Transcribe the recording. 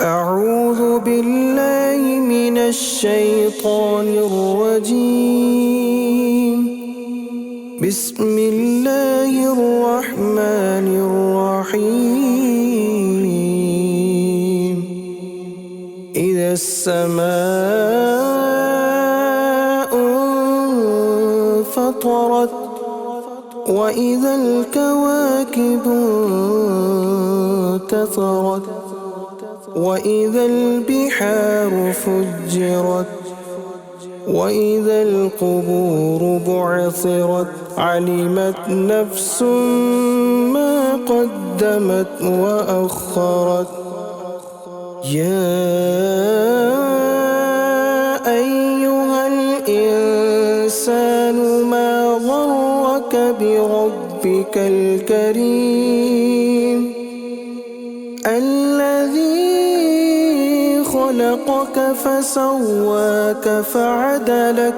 أعوذ بالله من الشيطان الرجيم. بسم الله الرحمن الرحيم. إذا السماء انفطرت وإذا الكواكب انتثرت وإذا البحار فجرت وإذا القبور بعثرت علمت نفس ما قدمت وأخرت. يا أيها الإنسان ما غرك بربك الكريم الذي خلقك فسواك فعدلك